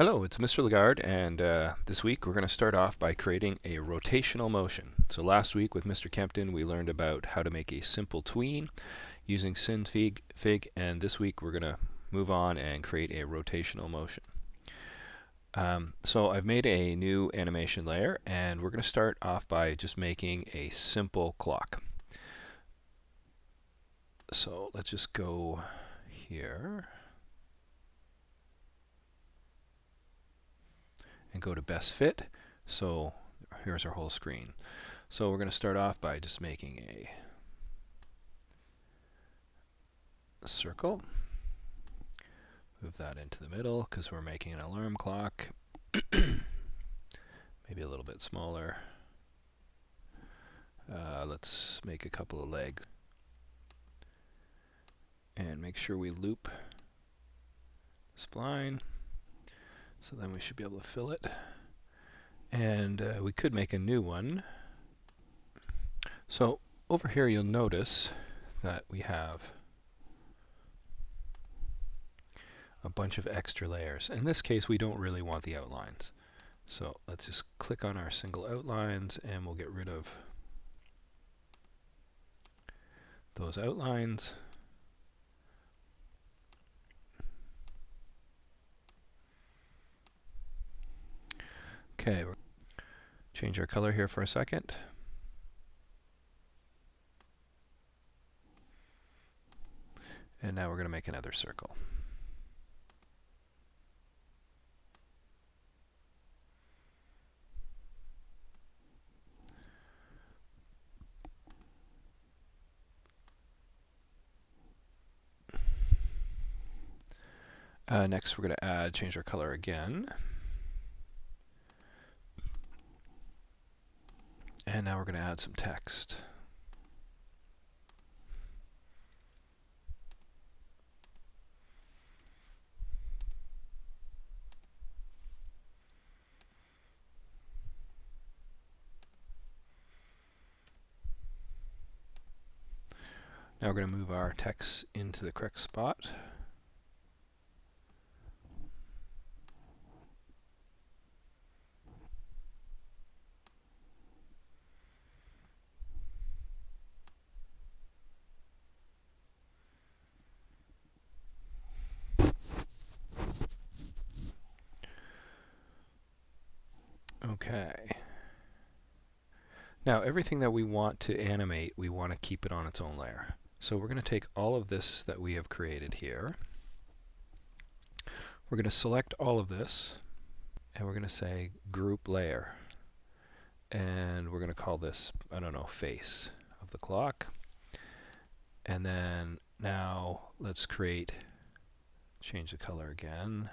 Hello, it's Mr. Lagarde, and this week we're going to start off by creating a rotational motion. So last week with Mr. Kempton we learned about how to make a simple tween using Synfig, and this week we're going to move on and create a rotational motion. So I've made a new animation layer, and we're going to start off by just making a simple clock. So let's just go here and go to best fit. So here's our whole screen. So we're going to start off by just making a circle. Move that into the middle because we're making an alarm clock. Maybe a little bit smaller. Let's make a couple of legs. And make sure we loop spline. So then we should be able to fill it. And we could make a new one. So over here you'll notice that we have a bunch of extra layers. In this case we don't really want the outlines. So let's just click on our single outlines and we'll get rid of those outlines. Okay, we'll change our color here for a second. And now we're going to make another circle. Next we're going to change our color again. And now we're going to add some text. Now we're going to move our text into the correct spot. Okay. Now everything that we want to animate, we want to keep it on its own layer. So we're going to take all of this that we have created here. We're going to select all of this, and we're going to say group layer. And we're going to call this, I don't know, face of the clock. And then now let's change the color again.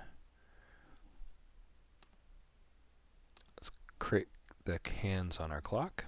Let's create the hands on our clock.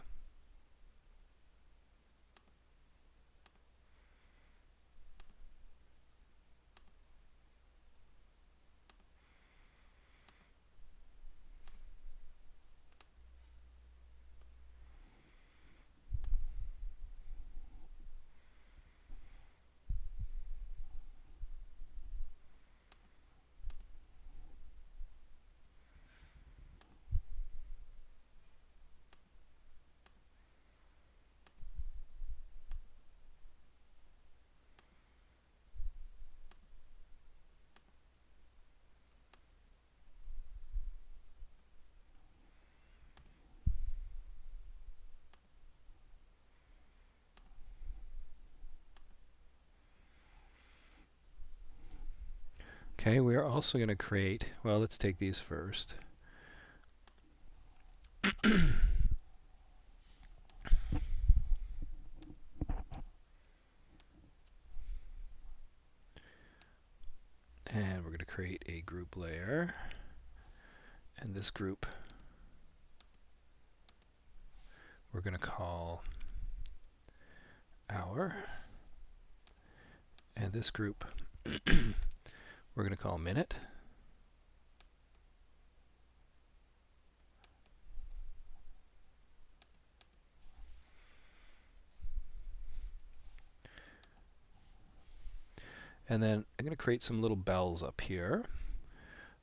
Okay, we are also going to create, well, let's take these first. And we're going to create a group layer. And this group we're going to call hour. And this group we're going to call minute. And then I'm going to create some little bells up here.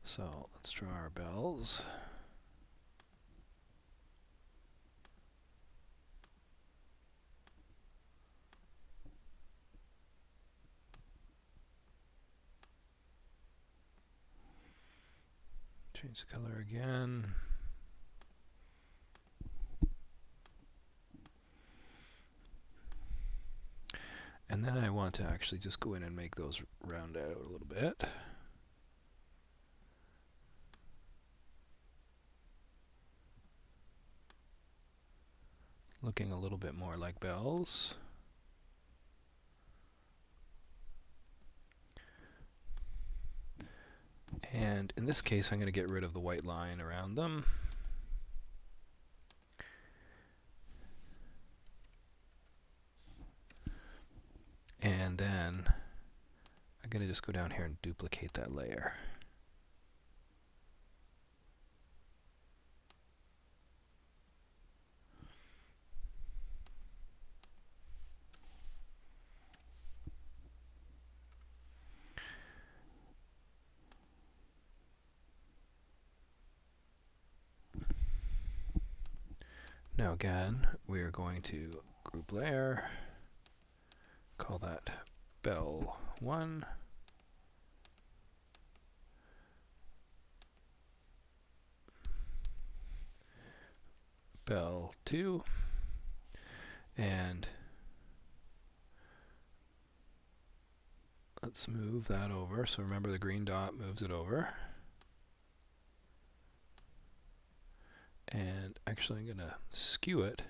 So let's draw our bells. Change the color again. And then I want to actually just go in and make those round out a little bit. Looking a little bit more like bells. And in this case, I'm going to get rid of the white line around them. And then I'm going to just go down here and duplicate that layer. Now again, we are going to group layer, call that bell 1. Bell 2. And let's move that over. So remember the green dot moves it over. And actually I'm going to skew it,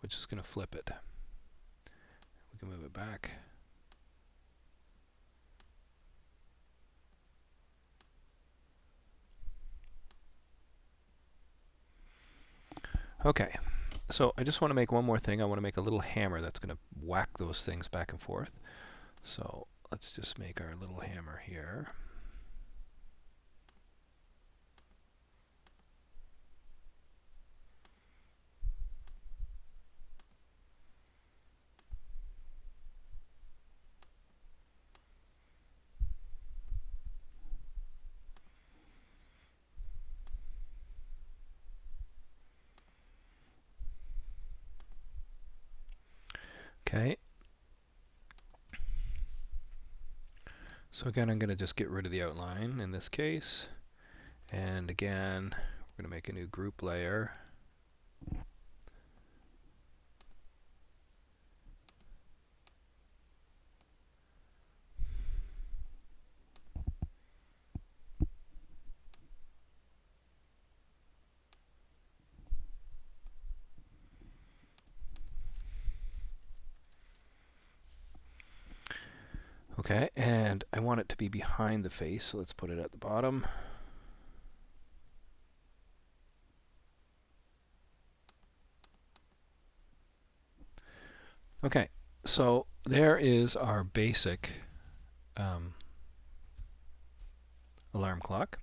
which is going to flip it. We can move it back. Okay, so I just want to make one more thing. I want to make a little hammer that's going to whack those things back and forth. So let's just make our little hammer here. Okay. So again, I'm going to just get rid of the outline in this case. And again, we're going to make a new group layer. Okay, and I want it to be behind the face, so let's put it at the bottom. Okay, so there is our basic alarm clock.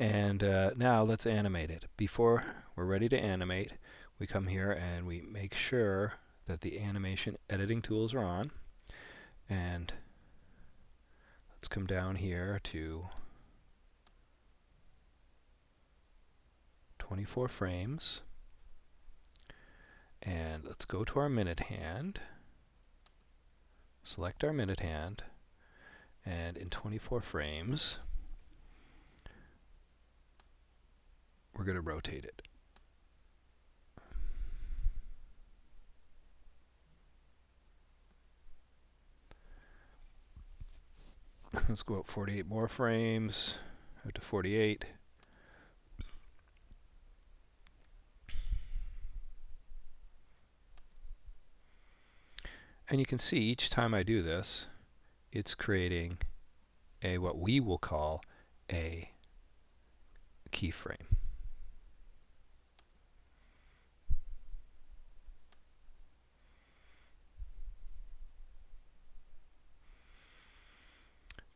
And now let's animate it. Before we're ready to animate, we come here and we make sure that the animation editing tools are on. And let's come down here to 24 frames. And let's go to our minute hand. Select our minute hand. And in 24 frames, we're going to rotate it. Let's go up 48 more frames, out to 48. And you can see each time I do this, it's creating a what we will call a keyframe.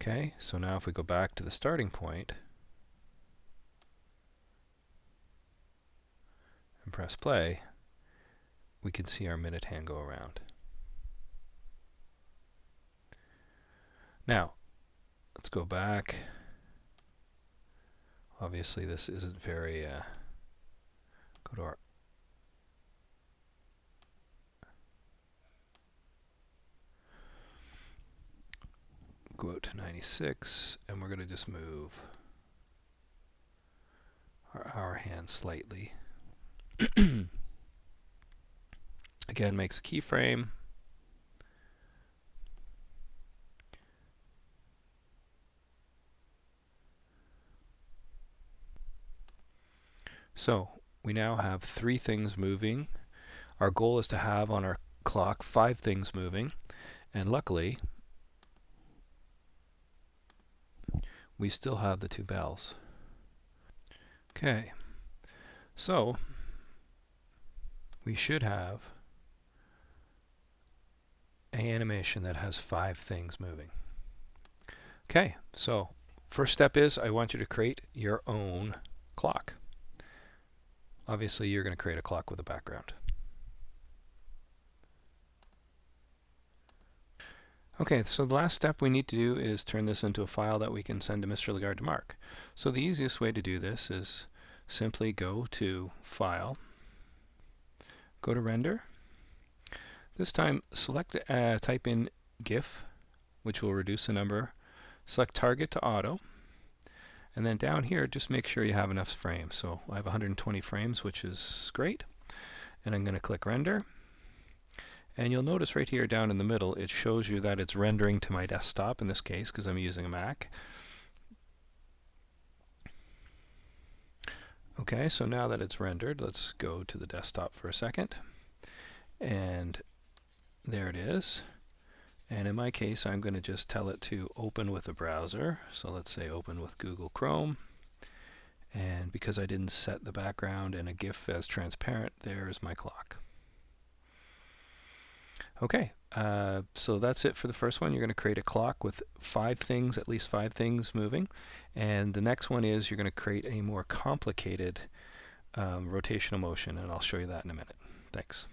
Okay, so now if we go back to the starting point and press play, we can see our minute hand go around. Now, let's go back Obviously this isn't very, go to our, go out to 96, and we're going to just move our hour hand slightly. Again, makes a keyframe. So we now have 3 things moving. Our goal is to have on our clock 5 things moving, and luckily we still have the 2 bells. Okay, so we should have an animation that has 5 things moving. Okay, so first step is I want you to create your own clock. Obviously you're going to create a clock with a background. Okay, so the last step we need to do is turn this into a file that we can send to Mr. Lagarde to mark. So the easiest way to do this is simply go to File, go to Render. This time select, type in GIF, which will reduce the number. Select Target to Auto. And then down here, just make sure you have enough frames. So I have 120 frames, which is great. And I'm going to click Render. And you'll notice right here down in the middle, it shows you that it's rendering to my desktop in this case, because I'm using a Mac. Okay, so now that it's rendered, let's go to the desktop for a second. And there it is. And in my case, I'm going to just tell it to open with a browser. So let's say open with Google Chrome. And because I didn't set the background and a GIF as transparent, there's my clock. Okay, so that's it for the first one. You're going to create a clock with 5 things, at least 5 things moving. And the next one is you're going to create a more complicated rotational motion, and I'll show you that in a minute. Thanks.